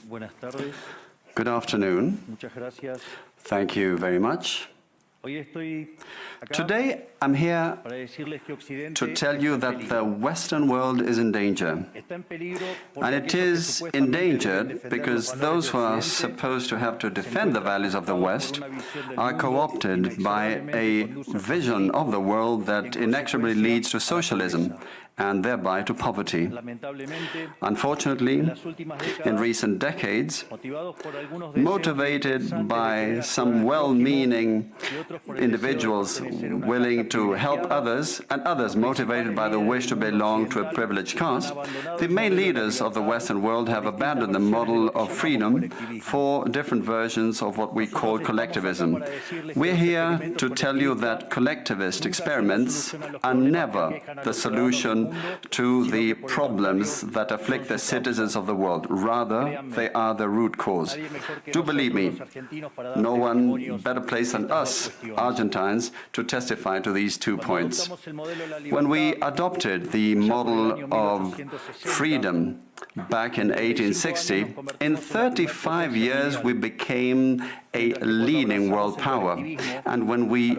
Buenas tardes. Good afternoon. Muchas gracias. Thank you very much. Hoy estoy acá Today, I'm here para decirles que Occidente to tell you está en that peligro. the Western world is in danger. Está en peligro porque And it aquellos que is supuestamente deben endangered defender because los valores those de who are Occidente supposed to have to se defend the encuentran values of the cooptados West por una visión del are mundo co-opted by a inexorablemente conduce al vision of the world that inexorably leads to socialism and thereby to poverty. Lamentablemente, Unfortunately, en las últimas in décadas, recent decades, motivados por algunos deseos motivated interesantes de by querer some ayudar al well-meaning prójimo y otros por el deseo de individuals pertenecer a una willing casta to help privilegiada, others, and others motivated by the wish to belong to a privileged caste, the main leaders of the Western world have abandoned the model of freedom for different versions of what we call collectivism. We're here to tell you that collectivist experiments are never the solution to the problems that afflict the citizens of the world. Rather, they are the root cause. Do believe me, no one better placed than us, Argentines, to testify to these 2 points. When we adopted the model of freedom back in 1860, in 35 years we became a leading world power. And when we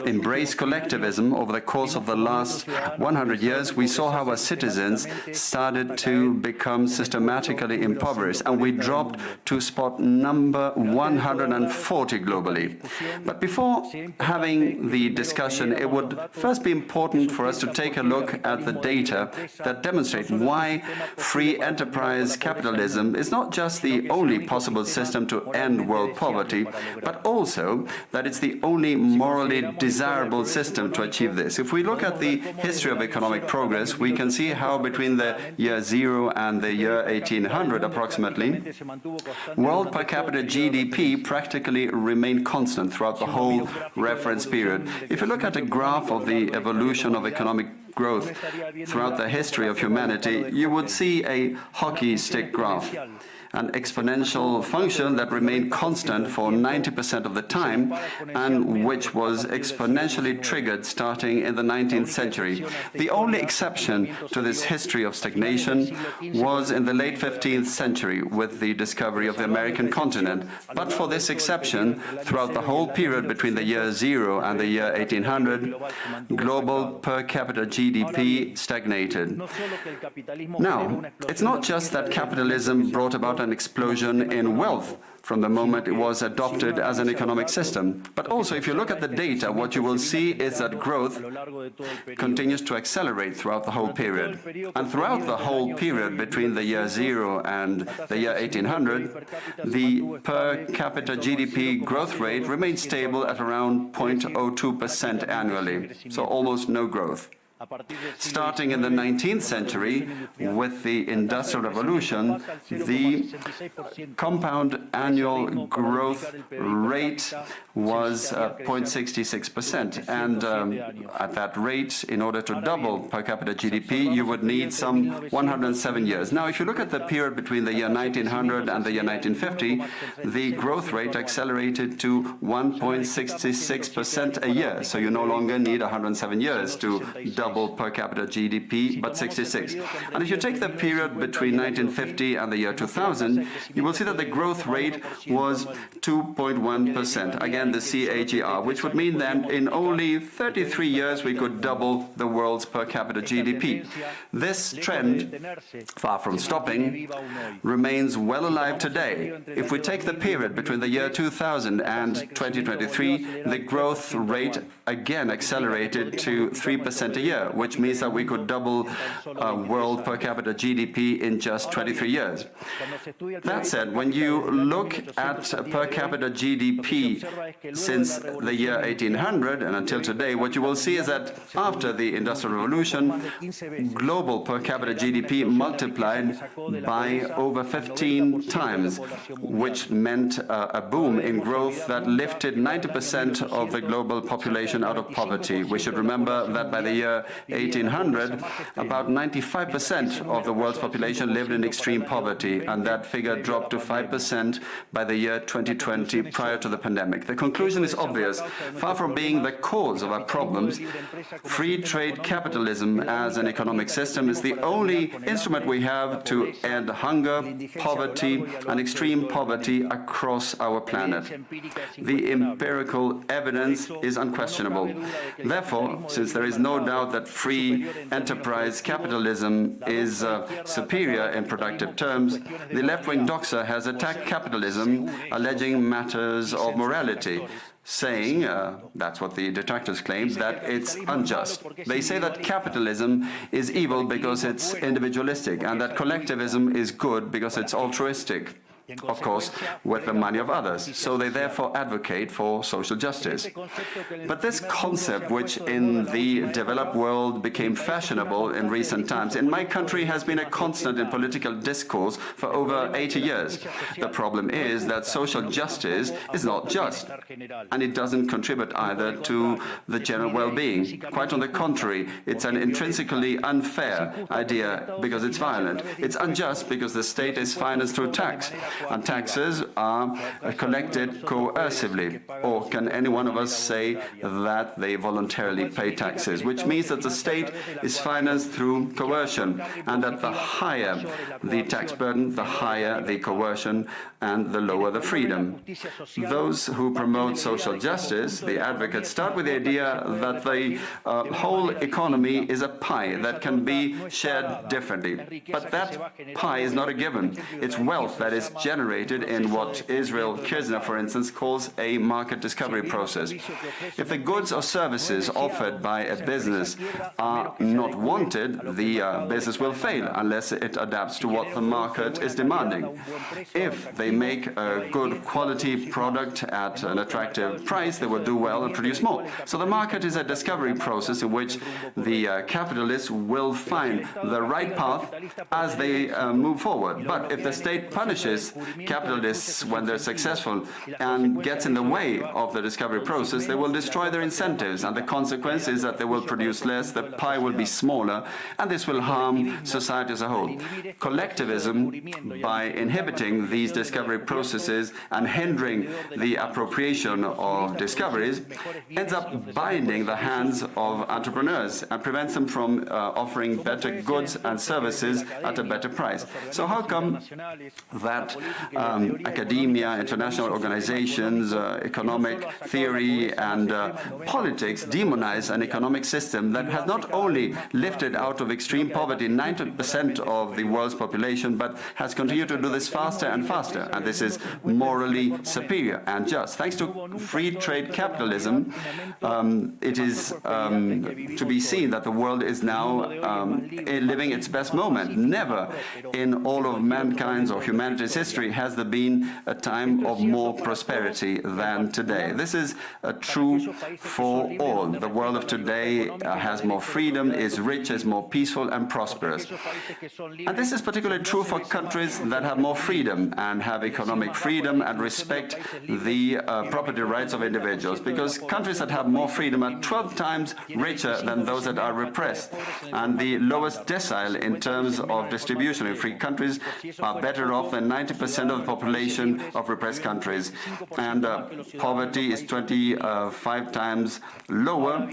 embraced collectivism over the course of the last 100 years, we saw how our citizens started to become systematically impoverished, and we dropped to spot number 140 globally. But before having the discussion, it would first be important for us to take a look at the data that demonstrate why free enterprise capitalism is not just the only possible system to end world poverty, but also that it's the only morally desirable system to achieve this. If we look at the history of economic progress, we can see how between the year 0 and the year 1800 approximately, world per capita GDP practically remained constant throughout the whole reference period. If you look at a graph of the evolution of economic growth throughout the history of humanity, you would see a hockey stick graph, an exponential function that remained constant for 90% of the time and which was exponentially triggered starting in the 19th century. The only exception to this history of stagnation was in the late 15th century with the discovery of the American continent. But for this exception, throughout the whole period between the year 0 and the year 1800, global per capita GDP stagnated. Now, it's not just that capitalism brought about an explosion in wealth from the moment it was adopted as an economic system. But also, if you look at the data, what you will see is that growth continues to accelerate throughout the whole period. And throughout the whole period between the year 0 and the year 1800, the per capita GDP growth rate remained stable at around 0.02% annually, so almost no growth. Starting in the 19th century, with the Industrial Revolution, the compound annual growth rate was 0.66%. And at that rate, in order to double per capita GDP, you would need some 107 years. Now, if you look at the period between the year 1900 and the year 1950, the growth rate accelerated to 1.66% a year. So you no longer need 107 years to double per capita GDP, but 66. And if you take the period between 1950 and the year 2000, you will see that the growth rate was 2.1%. Again, the CAGR, which would mean that in only 33 years we could double the world's per capita GDP. This trend, far from stopping, remains well alive today. If we take the period between the year 2000 and 2023, the growth rate again accelerated to 3% a year, which means that we could double world per capita GDP in just 23 years. That said, when you look at per capita GDP since the year 1800 and until today, what you will see is that after the Industrial Revolution, global per capita GDP multiplied by over 15 times, which meant a boom in growth that lifted 90% of the global population out of poverty. We should remember that by the year year 1800, about 95% of the world's population lived in extreme poverty, and that figure dropped to 5% by the year 2020, prior to the pandemic. The conclusion is obvious. Far from being the cause of our problems, free trade capitalism as an economic system is the only instrument we have to end hunger, poverty, and extreme poverty across our planet. The empirical evidence is unquestionable. Therefore, since there is no doubt that free enterprise capitalism is superior in productive terms, the left-wing doxa has attacked capitalism, alleging matters of morality, saying, that's what the detractors claim, that it's unjust. They say that capitalism is evil because it's individualistic, and that collectivism is good because it's altruistic, of course, with the money of others. So they therefore advocate for social justice. But this concept, which in the developed world became fashionable in recent times, in my country has been a constant in political discourse for over 80 years. The problem is that social justice is not just, and it doesn't contribute either to the general well-being. Quite on the contrary, it's an intrinsically unfair idea because it's violent. It's unjust because the state is financed through tax, and taxes are collected coercively. Or can any one of us say that they voluntarily pay taxes? Which means that the state is financed through coercion, and that the higher the tax burden, the higher the coercion, and the lower the freedom. Those who promote social justice, the advocates, start with the idea that the whole economy is a pie that can be shared differently. But that pie is not a given. It's wealth that is generated in what Israel Kirzner, for instance, calls a market discovery process. If the goods or services offered by a business are not wanted, the business will fail unless it adapts to what the market is demanding. If they make a good quality product at an attractive price, they will do well and produce more. So the market is a discovery process in which the capitalists will find the right path as they move forward. But if the state punishes capitalists when they're successful and gets in the way of the discovery process, they will destroy their incentives, and the consequence is that they will produce less, the pie will be smaller, and this will harm society as a whole. Collectivism, by inhibiting these discovery processes and hindering the appropriation of discoveries, ends up binding the hands of entrepreneurs and prevents them from offering better goods and services at a better price. So how come that academia, international organizations, economic theory and politics demonize an economic system that has not only lifted out of extreme poverty 90% of the world's population, but has continued to do this faster and faster, and this is morally superior and just. Thanks to free trade capitalism, it is to be seen that the world is now living its best moment. Never in all of mankind's or humanity's history has there been a time of more prosperity than today. This is true for all. The world of today has more freedom, is rich, is more peaceful and prosperous. And this is particularly true for countries that have more freedom and have economic freedom and respect the property rights of individuals, because countries that have more freedom are 12 times richer than those that are repressed, and the lowest decile in terms of distribution in free countries are better off than 90% of the population of repressed countries, and poverty is 25 times lower,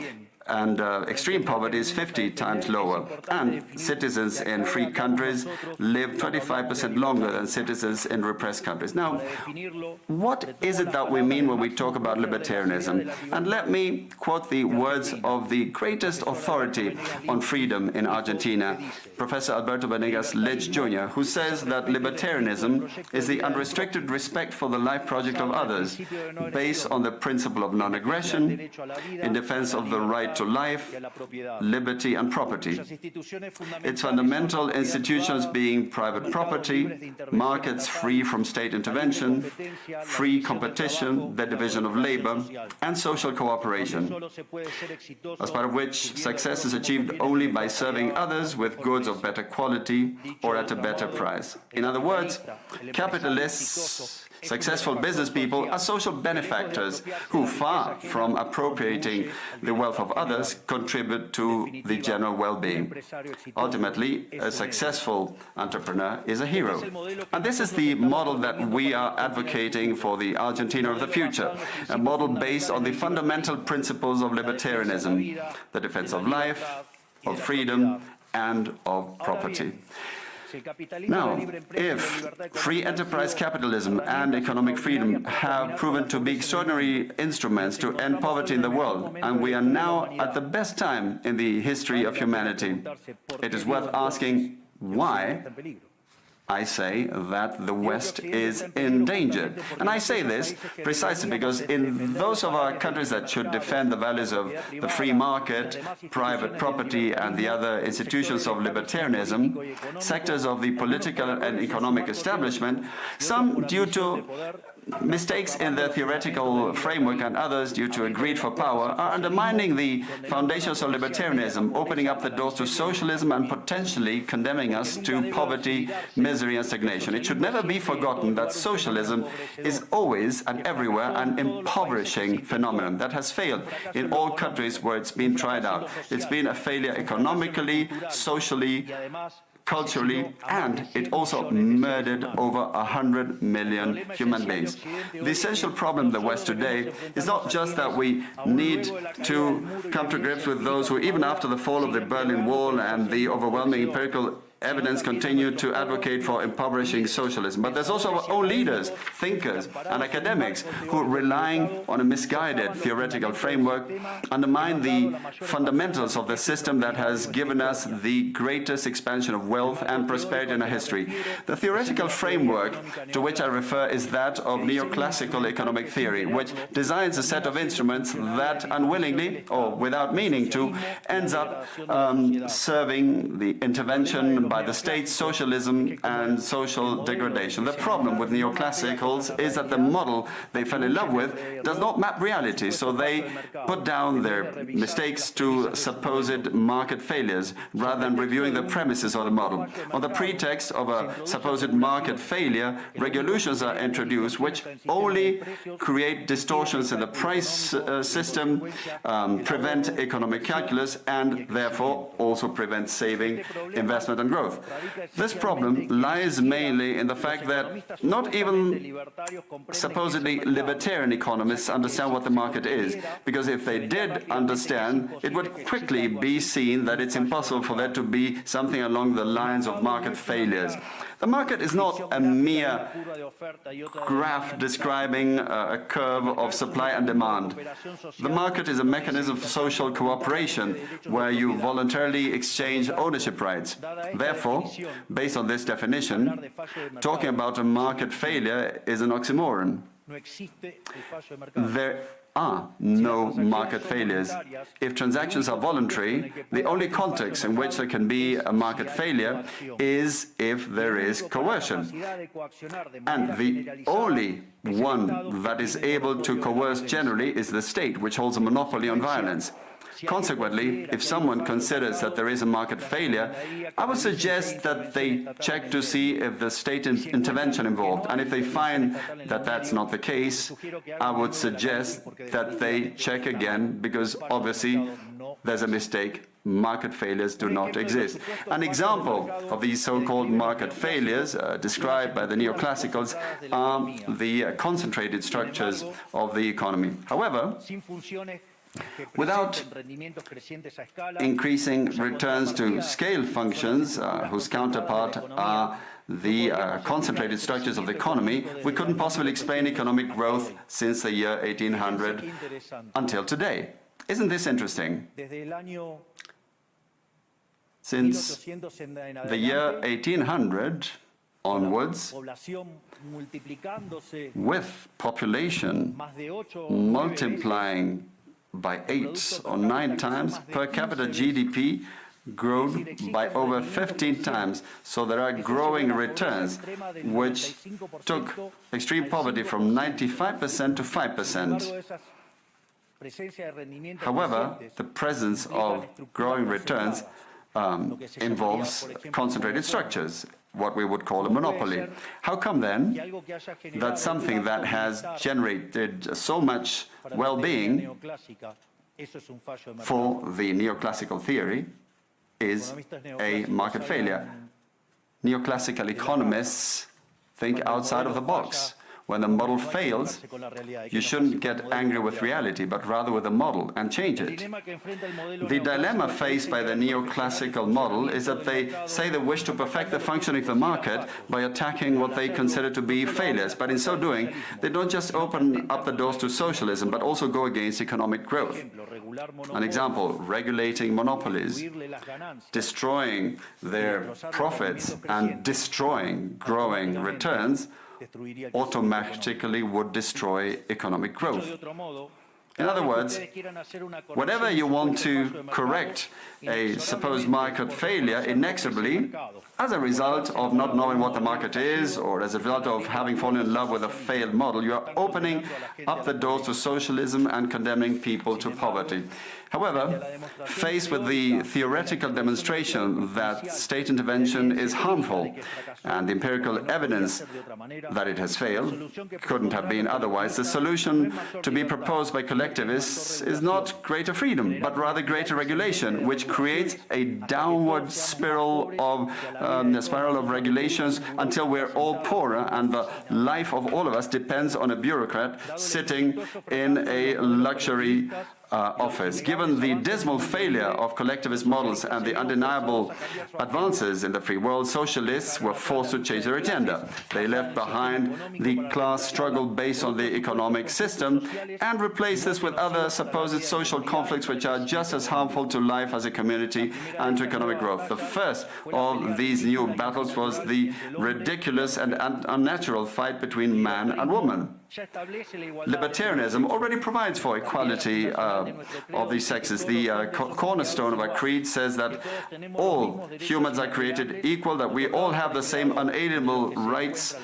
and extreme poverty is 50 times lower. And citizens in free countries live 25% longer than citizens in repressed countries. Now, what is it that we mean when we talk about libertarianism? And let me quote the words of the greatest authority on freedom in Argentina, Professor Alberto Venegas Lynch Jr., who says that libertarianism is the unrestricted respect for the life project of others, based on the principle of non-aggression, in defense of the right to life, liberty and property. Its fundamental institutions being private property, markets free from state intervention, free competition, the division of labor, and social cooperation, as part of which success is achieved only by serving others with goods of better quality or at a better price. In other words, capitalists Successful business people are social benefactors who, far from appropriating the wealth of others, contribute to the general well-being. Ultimately, a successful entrepreneur is a hero. And this is the model that we are advocating for the Argentina of the future, a model based on the fundamental principles of libertarianism, the defense of life, of freedom, and of property. Now, if free enterprise capitalism and economic freedom have proven to be extraordinary instruments to end poverty in the world, and we are now at the best time in the history of humanity, it is worth asking why I say that the West is endangered. And I say this precisely because in those of our countries that should defend the values of the free market, private property, and the other institutions of libertarianism, sectors of the political and economic establishment, some due to mistakes in their theoretical framework and others due to a greed for power, are undermining the foundations of libertarianism, opening up the doors to socialism and potentially condemning us to poverty, misery and stagnation. It should never be forgotten that socialism is always and everywhere an impoverishing phenomenon that has failed in all countries where it's been tried out. It's been a failure economically, socially, culturally, and it also murdered over 100 million human beings. The essential problem in the West today is not just that we need to come to grips with those who, even after the fall of the Berlin Wall and the overwhelming empirical evidence, continue to advocate for impoverishing socialism. But there's also our own leaders, thinkers, and academics who, relying on a misguided theoretical framework, undermine the fundamentals of the system that has given us the greatest expansion of wealth and prosperity in our history. The theoretical framework to which I refer is that of neoclassical economic theory, which designs a set of instruments that unwillingly, or without meaning to, ends up serving the intervention by the state, socialism, and social degradation. The problem with neoclassicals is that the model they fell in love with does not map reality, so they put down their mistakes to supposed market failures rather than reviewing the premises of the model. On the pretext of a supposed market failure, regulations are introduced which only create distortions in the price system, prevent economic calculus, and therefore also prevent saving, investment, and growth. This problem lies mainly in the fact that not even supposedly libertarian economists understand what the market is, because if they did understand, it would quickly be seen that it's impossible for there to be something along the lines of market failures. The market is not a mere graph describing a curve of supply and demand. The market is a mechanism for social cooperation where you voluntarily exchange ownership rights. Therefore, based on this definition, talking about a market failure is an oxymoron. There are no market failures. If transactions are voluntary, the only context in which there can be a market failure is if there is coercion. And the only one that is able to coerce generally is the state, which holds a monopoly on violence. Consequently, if someone considers that there is a market failure, I would suggest that they check to see if the state intervention involved. And if they find that that's not the case, I would suggest that they check again, because obviously there's a mistake. Market failures do not exist. An example of these so-called market failures described by the neoclassicals are the concentrated structures of the economy. However, without increasing returns to scale functions, whose counterpart are the concentrated structures of the economy, we couldn't possibly explain economic growth since the year 1800 until today. Isn't this interesting? Since the year 1800 onwards, with population multiplying by 8 or 9 times, per capita GDP grown by over 15 times. So there are growing returns, which took extreme poverty from 95% to 5%. However, the presence of growing returns involves concentrated structures, what we would call a monopoly. How come then that something that has generated so much well-being for the neoclassical theory is a market failure? Neoclassical economists think outside of the box. When the model fails, you shouldn't get angry with reality, but rather with the model and change it. The dilemma faced by the neoclassical model is that they say they wish to perfect the functioning of the market by attacking what they consider to be failures, but in so doing, they don't just open up the doors to socialism, but also go against economic growth. An example, regulating monopolies, destroying their profits and destroying growing returns automatically would destroy economic growth. In other words, whenever you want to correct a supposed market failure inexorably, as a result of not knowing what the market is, or as a result of having fallen in love with a failed model, you are opening up the doors to socialism and condemning people to poverty. However, faced with the theoretical demonstration that state intervention is harmful and the empirical evidence that it has failed couldn't have been otherwise, the solution to be proposed by collectivists is not greater freedom, but rather greater regulation, which creates a downward spiral of regulations until we're all poorer and the life of all of us depends on a bureaucrat sitting in a luxury office. Given the dismal failure of collectivist models and the undeniable advances in the free world, socialists were forced to change their agenda. They left behind the class struggle based on the economic system and replaced this with other supposed social conflicts which are just as harmful to life as a community and to economic growth. The first of these new battles was the ridiculous and unnatural fight between man and woman. Libertarianism already provides for equality of these sexes. The cornerstone of our creed says that all humans are created equal, that we all have the same unalienable rights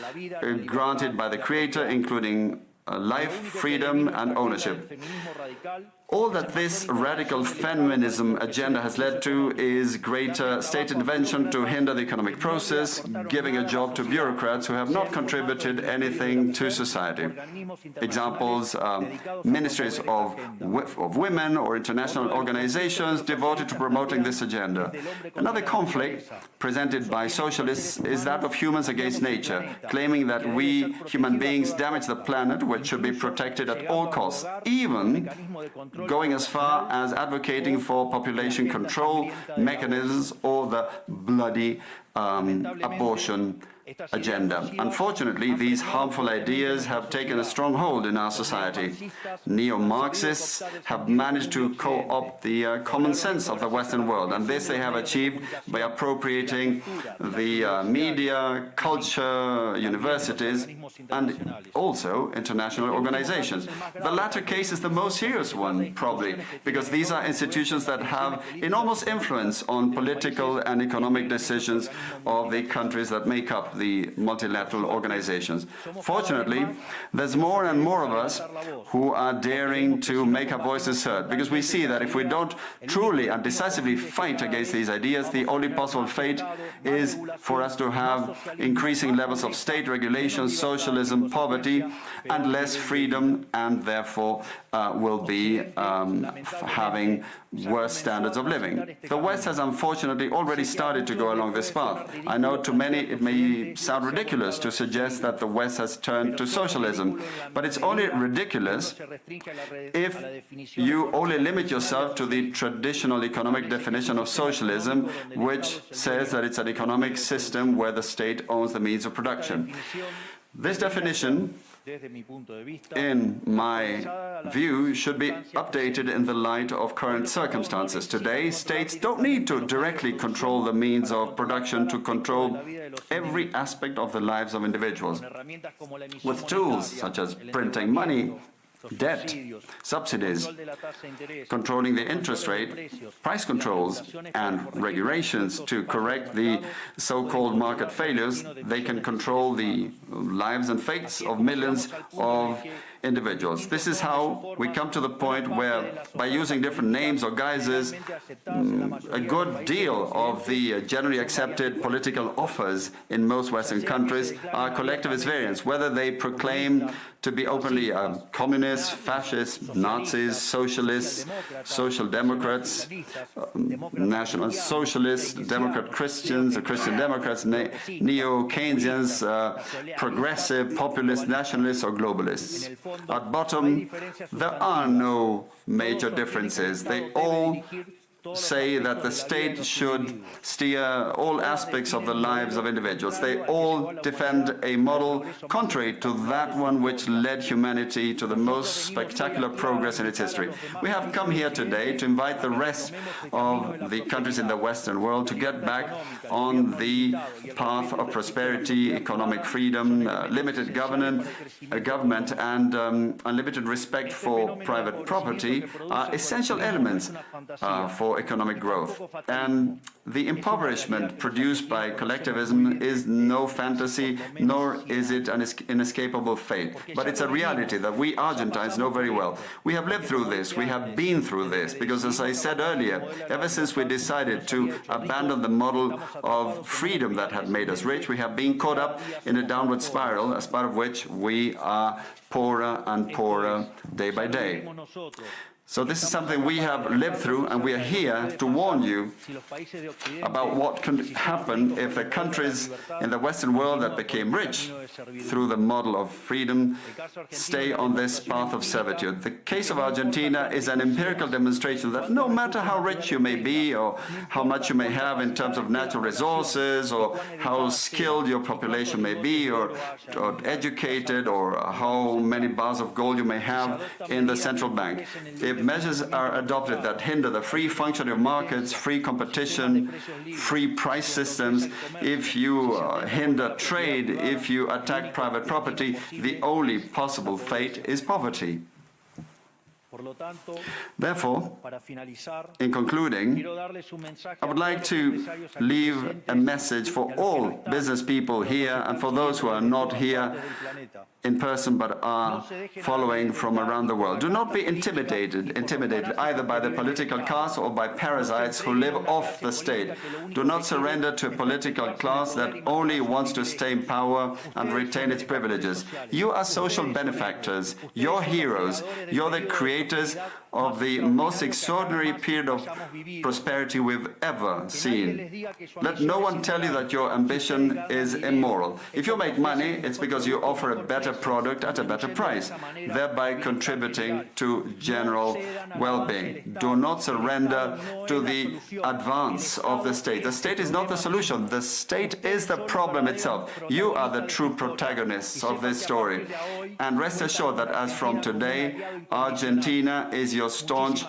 granted by the Creator, including life, freedom, and ownership. All that this radical feminism agenda has led to is greater state intervention to hinder the economic process, giving a job to bureaucrats who have not contributed anything to society. Examples, ministries of women or international organizations devoted to promoting this agenda. Another conflict presented by socialists is that of humans against nature, claiming that we human beings damage the planet, which should be protected at all costs, even going as far as advocating for population control mechanisms or the bloody abortion agenda. Unfortunately, these harmful ideas have taken a strong hold in our society. Neo-Marxists have managed to co-opt the common sense of the Western world, and this they have achieved by appropriating the media, culture, universities, and also international organizations. The latter case is the most serious one, probably, because these are institutions that have enormous influence on political and economic decisions of the countries that make up the multilateral organizations. Fortunately, there's more and more of us who are daring to make our voices heard, because we see that if we don't truly and decisively fight against these ideas, the only possible fate is for us to have increasing levels of state regulation, socialism, poverty, and less freedom, and therefore will be having worse standards of living. The West has unfortunately already started to go along this path. I know to many it may sound ridiculous to suggest that the West has turned to socialism, but it's only ridiculous if you only limit yourself to the traditional economic definition of socialism, which says that it's an economic system where the state owns the means of production. This definition, in my view, should be updated in the light of current circumstances. Today, states don't need to directly control the means of production to control every aspect of the lives of individuals. With tools such as printing money debt, subsidies, controlling the interest rate, price controls, and regulations to correct the so-called market failures. They can control the lives and fates of millions of individuals. This is how we come to the point where, by using different names or guises, a good deal of the generally accepted political offers in most Western countries are collectivist variants, whether they proclaim to be openly communists, fascists, Nazis, socialists, social democrats, national socialists, Democrat Christians, Christian Democrats, neo-Keynesians, progressive, populist, nationalists, or globalists. At bottom, there are no major differences. They all say that the state should steer all aspects of the lives of individuals. They all defend a model contrary to that one which led humanity to the most spectacular progress in its history. We have come here today to invite the rest of the countries in the Western world to get back on the path of prosperity, economic freedom, limited government, and unlimited respect for private property are essential elements for economic growth. And the impoverishment produced by collectivism is no fantasy, nor is it an inescapable fate. But it's a reality that we Argentines know very well. We have lived through this, we have been through this, because as I said earlier, ever since we decided to abandon the model of freedom that had made us rich, we have been caught up in a downward spiral, as part of which we are poorer and poorer day by day. So this is something we have lived through, and we are here to warn you about what can happen if the countries in the Western world that became rich through the model of freedom stay on this path of servitude. The case of Argentina is an empirical demonstration that no matter how rich you may be, or how much you may have in terms of natural resources, or how skilled your population may be, or educated, or how many bars of gold you may have in the central bank, if measures are adopted that hinder the free functioning of markets, free competition, free price systems, if you hinder trade, if you attack private property, the only possible fate is poverty. Therefore, in concluding, I would like to leave a message for all business people here and for those who are not here in person but are following from around the world. Do not be intimidated either by the political class or by parasites who live off the state. Do not surrender to a political class that only wants to stay in power and retain its privileges. You are social benefactors, you're heroes, you're the creators of the most extraordinary period of prosperity we've ever seen. Let no one tell you that your ambition is immoral. If you make money, it's because you offer a better product at a better price, thereby contributing to general well-being. Do not surrender to the advance of the state. The state is not the solution. The state is the problem itself. You are the true protagonists of this story. And rest assured that as from today, Argentina is your staunch,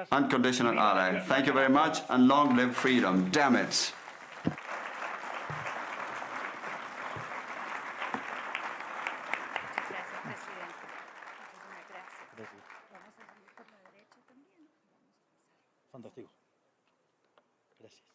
unconditional ally. Thank you very much, and long live freedom. Damn it. Fantástico. Gracias.